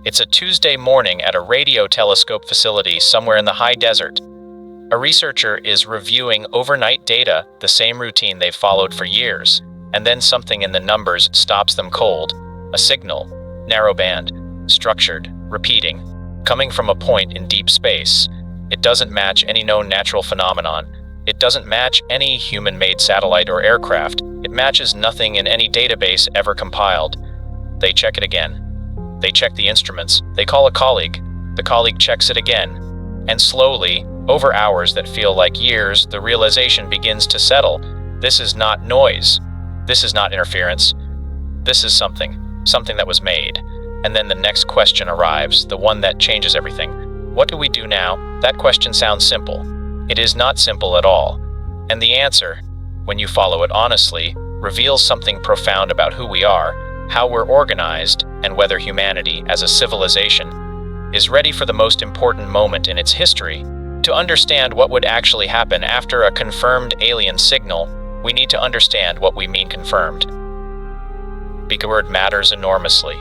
It's a Tuesday morning at a radio telescope facility somewhere in the high desert. A researcher is reviewing overnight data, the same routine they've followed for years, and then something in the numbers stops them cold. A signal, narrowband, structured, repeating, coming from a point in deep space. It doesn't match any known natural phenomenon. It doesn't match any human-made satellite or aircraft. It matches nothing in any database ever compiled. They check it again. They check the instruments. They call a colleague. The colleague checks it again. And slowly, over hours that feel like years, the realization begins to settle. This is not noise. This is not interference. This is something that was made. And then the next question arrives, the one that changes everything. What do we do now? That question sounds simple. It is not simple at all. And the answer, when you follow it honestly, reveals something profound about who we are, how we're organized, and whether humanity, as a civilization, is ready for the most important moment in its history. To understand what would actually happen after a confirmed alien signal, we need to understand what we mean confirmed. The word matters enormously.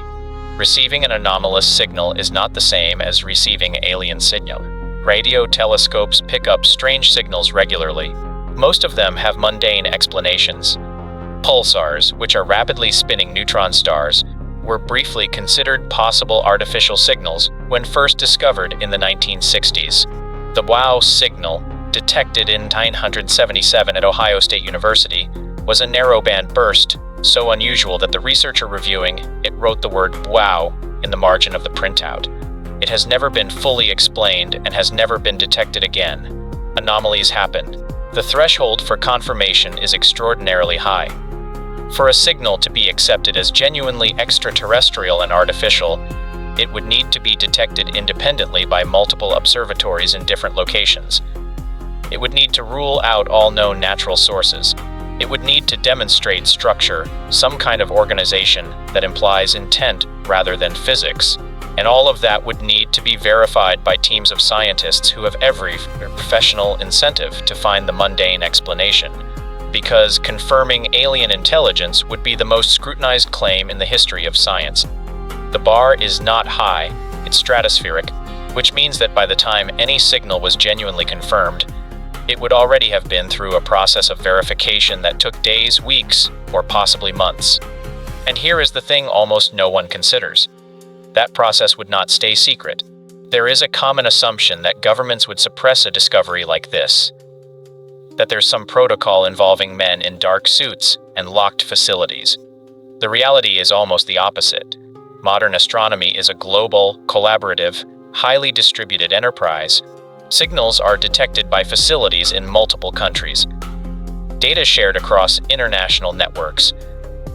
Receiving an anomalous signal is not the same as receiving alien signal. Radio telescopes pick up strange signals regularly. Most of them have mundane explanations. Pulsars, which are rapidly spinning neutron stars, were briefly considered possible artificial signals when first discovered in the 1960s. The WOW signal, detected in 1977 at Ohio State University, was a narrowband burst, so unusual that the researcher reviewing it wrote the word WOW in the margin of the printout. It has never been fully explained and has never been detected again. Anomalies happen. The threshold for confirmation is extraordinarily high. For a signal to be accepted as genuinely extraterrestrial and artificial, it would need to be detected independently by multiple observatories in different locations. It would need to rule out all known natural sources. It would need to demonstrate structure, some kind of organization that implies intent rather than physics. And all of that would need to be verified by teams of scientists who have every professional incentive to find the mundane explanation. Because confirming alien intelligence would be the most scrutinized claim in the history of science. The bar is not high, it's stratospheric, which means that by the time any signal was genuinely confirmed, it would already have been through a process of verification that took days, weeks, or possibly months. And here is the thing almost no one considers. That process would not stay secret. There is a common assumption that governments would suppress a discovery like this. That there's some protocol involving men in dark suits and locked facilities. The reality is almost the opposite. Modern astronomy is a global, collaborative, highly distributed enterprise. Signals are detected by facilities in multiple countries. Data shared across international networks.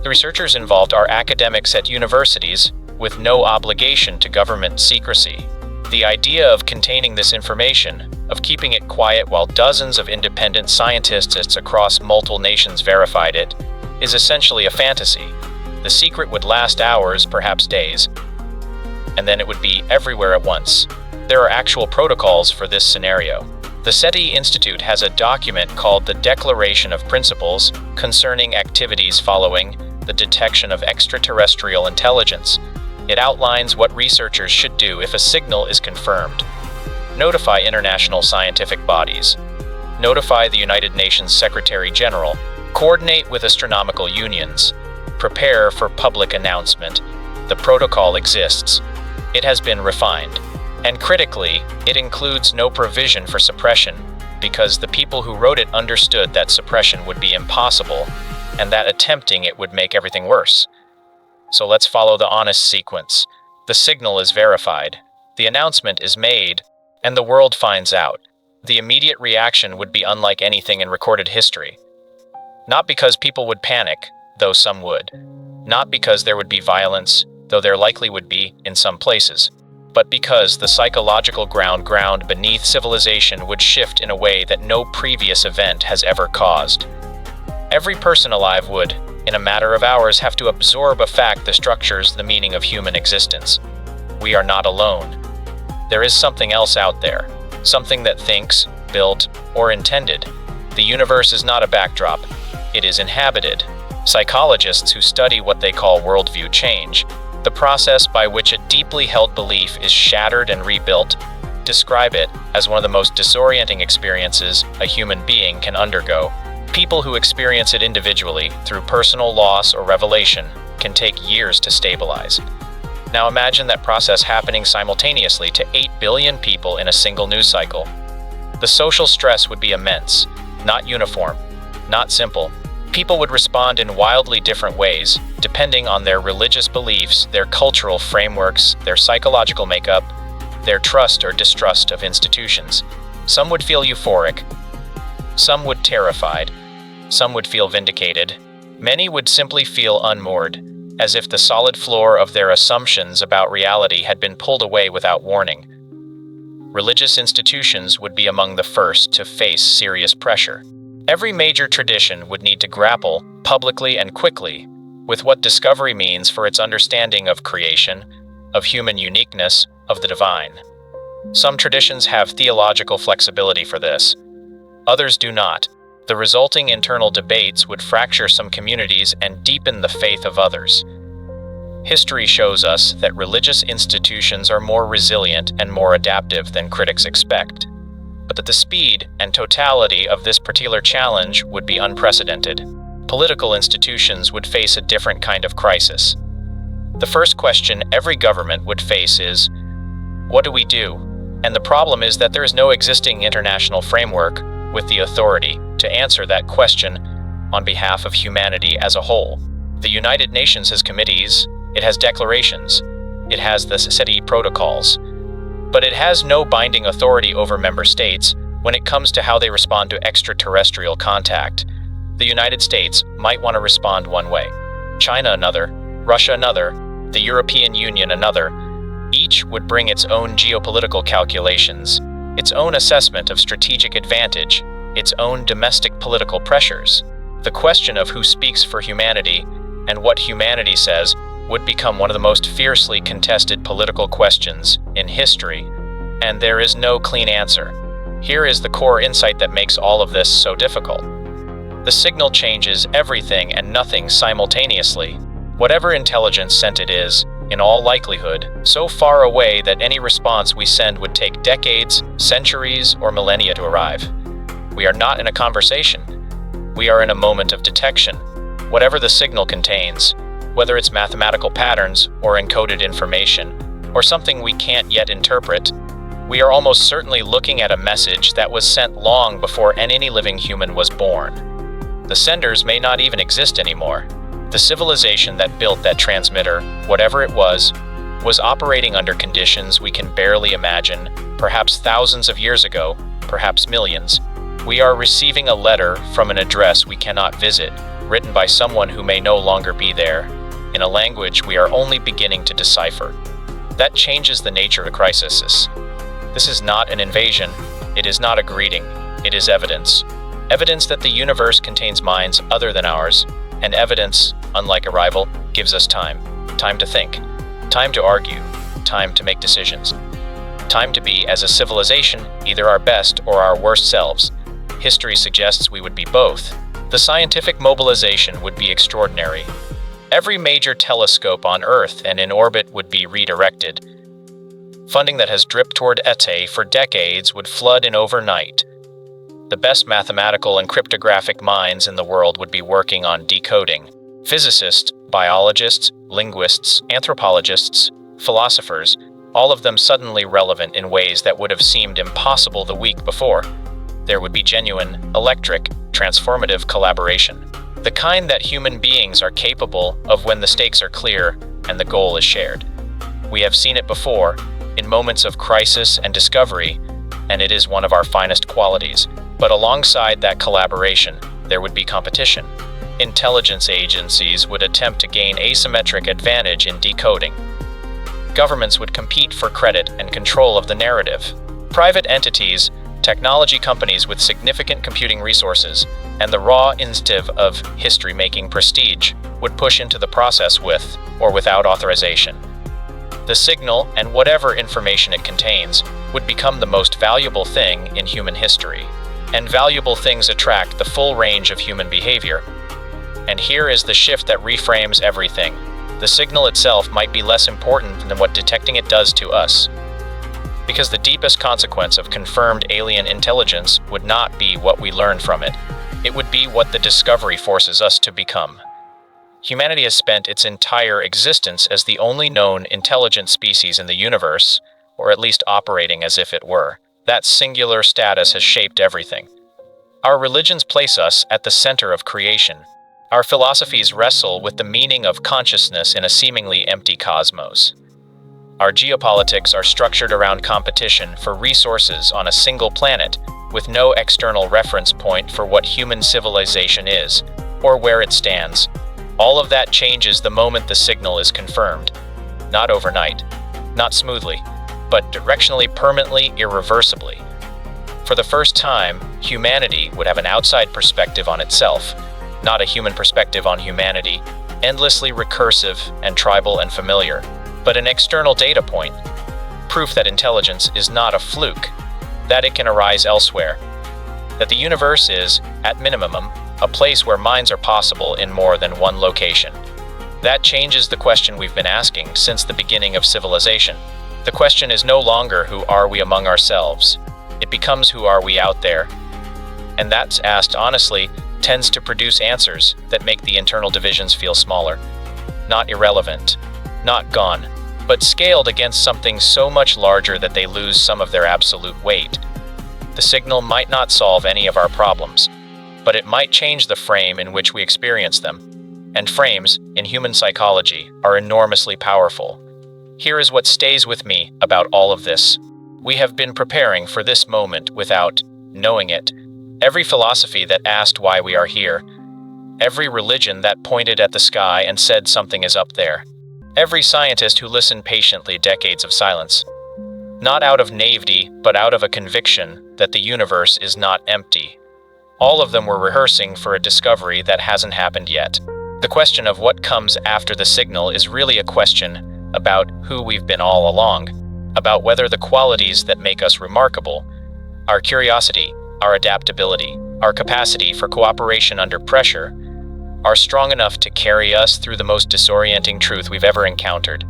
The researchers involved are academics at universities with no obligation to government secrecy. The idea of containing this information, of keeping it quiet while dozens of independent scientists across multiple nations verified it, is essentially a fantasy. The secret would last hours, perhaps days, and then it would be everywhere at once. There are actual protocols for this scenario. The SETI Institute has a document called the Declaration of Principles concerning activities following the detection of extraterrestrial intelligence. It outlines what researchers should do if a signal is confirmed. Notify international scientific bodies. Notify the United Nations Secretary General. Coordinate with astronomical unions. Prepare for public announcement. The protocol exists. It has been refined. And critically, it includes no provision for suppression, because the people who wrote it understood that suppression would be impossible, and that attempting it would make everything worse. So let's follow the honest sequence. The signal is verified, the announcement is made, and the world finds out. The immediate reaction would be unlike anything in recorded history. Not because people would panic, though some would. Not because there would be violence, though there likely would be in some places. But because the psychological ground beneath civilization would shift in a way that no previous event has ever caused. Every person alive would, in a matter of hours, have to absorb a fact that structures the meaning of human existence. We are not alone. There is something else out there, something that thinks, built, or intended. The universe is not a backdrop, it is inhabited. Psychologists who study what they call worldview change the process by which a deeply held belief is shattered and rebuilt, describe it as one of the most disorienting experiences a human being can undergo. People who experience it individually, through personal loss or revelation, can take years to stabilize. Now imagine that process happening simultaneously to 8 billion people in a single news cycle. The social stress would be immense, not uniform, not simple. People would respond in wildly different ways, depending on their religious beliefs, their cultural frameworks, their psychological makeup, their trust or distrust of institutions. Some would feel euphoric, some would terrified, some would feel vindicated. Many would simply feel unmoored, as if the solid floor of their assumptions about reality had been pulled away without warning. Religious institutions would be among the first to face serious pressure. Every major tradition would need to grapple, publicly and quickly, with what discovery means for its understanding of creation, of human uniqueness, of the divine. Some traditions have theological flexibility for this. Others do not. The resulting internal debates would fracture some communities and deepen the faith of others. History shows us that religious institutions are more resilient and more adaptive than critics expect, but that the speed and totality of this particular challenge would be unprecedented. Political institutions would face a different kind of crisis. The first question every government would face is, what do we do? And the problem is that there is no existing international framework with the authority to answer that question on behalf of humanity as a whole. The United Nations has committees, it has declarations, it has the SETI protocols, but it has no binding authority over member states when it comes to how they respond to extraterrestrial contact. The United States might want to respond one way, China another, Russia another, the European Union another. Each would bring its own geopolitical calculations, its own assessment of strategic advantage, its own domestic political pressures. The question of who speaks for humanity and what humanity says would become one of the most fiercely contested political questions in history, and there is no clean answer. Here is the core insight that makes all of this so difficult. The signal changes everything and nothing simultaneously. Whatever intelligence sent it is, in all likelihood, so far away that any response we send would take decades, centuries, or millennia to arrive. We are not in a conversation. We are in a moment of detection. Whatever the signal contains, whether it's mathematical patterns or encoded information, or something we can't yet interpret, we are almost certainly looking at a message that was sent long before any living human was born. The senders may not even exist anymore. The civilization that built that transmitter, whatever it was operating under conditions we can barely imagine, perhaps thousands of years ago, perhaps millions. We are receiving a letter from an address we cannot visit, written by someone who may no longer be there, in a language we are only beginning to decipher. That changes the nature of the crisis. This is not an invasion, it is not a greeting, it is evidence. Evidence that the universe contains minds other than ours, and evidence, unlike arrival, gives us time. Time to think, time to argue, time to make decisions. Time to be, as a civilization, either our best or our worst selves. History suggests we would be both. The scientific mobilization would be extraordinary. Every major telescope on Earth and in orbit would be redirected. Funding that has dripped toward SETI for decades would flood in overnight. The best mathematical and cryptographic minds in the world would be working on decoding. Physicists, biologists, linguists, anthropologists, philosophers, all of them suddenly relevant in ways that would have seemed impossible the week before. There would be genuine, electric, transformative collaboration. The kind that human beings are capable of when the stakes are clear and the goal is shared. We have seen it before, in moments of crisis and discovery, and it is one of our finest qualities. But alongside that collaboration, there would be competition. Intelligence agencies would attempt to gain asymmetric advantage in decoding. Governments would compete for credit and control of the narrative. Private entities, technology companies with significant computing resources, and the raw incentive of history-making prestige would push into the process with or without authorization. The signal, and whatever information it contains, would become the most valuable thing in human history. And valuable things attract the full range of human behavior. And here is the shift that reframes everything. the signal itself might be less important than what detecting it does to us. Because the deepest consequence of confirmed alien intelligence would not be what we learn from it. It would be what the discovery forces us to become. Humanity has spent its entire existence as the only known intelligent species in the universe, or at least operating as if it were. That singular status has shaped everything. Our religions place us at the center of creation. Our philosophies wrestle with the meaning of consciousness in a seemingly empty cosmos. Our geopolitics are structured around competition for resources on a single planet, with no external reference point for what human civilization is, or where it stands. All of that changes the moment the signal is confirmed. Not overnight, not smoothly, but directionally, permanently, irreversibly. For the first time, humanity would have an outside perspective on itself, not a human perspective on humanity, endlessly recursive and tribal and familiar, but an external data point, proof that intelligence is not a fluke, that it can arise elsewhere, that the universe is, at minimum, a place where minds are possible in more than one location. That changes the question we've been asking since the beginning of civilization. The question is no longer who are we among ourselves. It becomes who are we out there. And that's asked honestly tends to produce answers that make the internal divisions feel smaller. Not irrelevant, not gone, but scaled against something so much larger that they lose some of their absolute weight. The signal might not solve any of our problems, but it might change the frame in which we experience them. And frames, in human psychology, are enormously powerful. Here is what stays with me about all of this. We have been preparing for this moment without knowing it. Every philosophy that asked why we are here, every religion that pointed at the sky and said something is up there, every scientist who listened patiently decades of silence, not out of naivety, but out of a conviction that the universe is not empty. All of them were rehearsing for a discovery that hasn't happened yet. The question of what comes after the signal is really a question about who we've been all along, about whether the qualities that make us remarkable, our curiosity, our adaptability, our capacity for cooperation under pressure, are strong enough to carry us through the most disorienting truth we've ever encountered.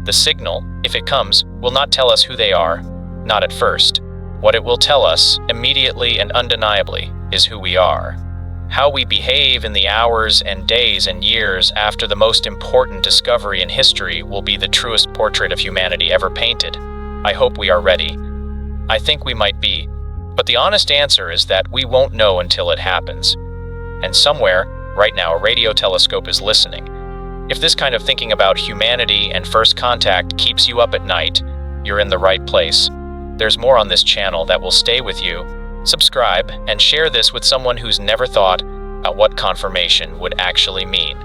The signal, if it comes, will not tell us who they are, not at first. What it will tell us, immediately and undeniably, is who we are. How we behave in the hours and days and years after the most important discovery in history will be the truest portrait of humanity ever painted. I hope we are ready. I think we might be. But the honest answer is that we won't know until it happens. And somewhere, right now, a radio telescope is listening. If this kind of thinking about humanity and first contact keeps you up at night, you're in the right place. There's more on this channel that will stay with you. Subscribe and share this with someone who's never thought about what confirmation would actually mean.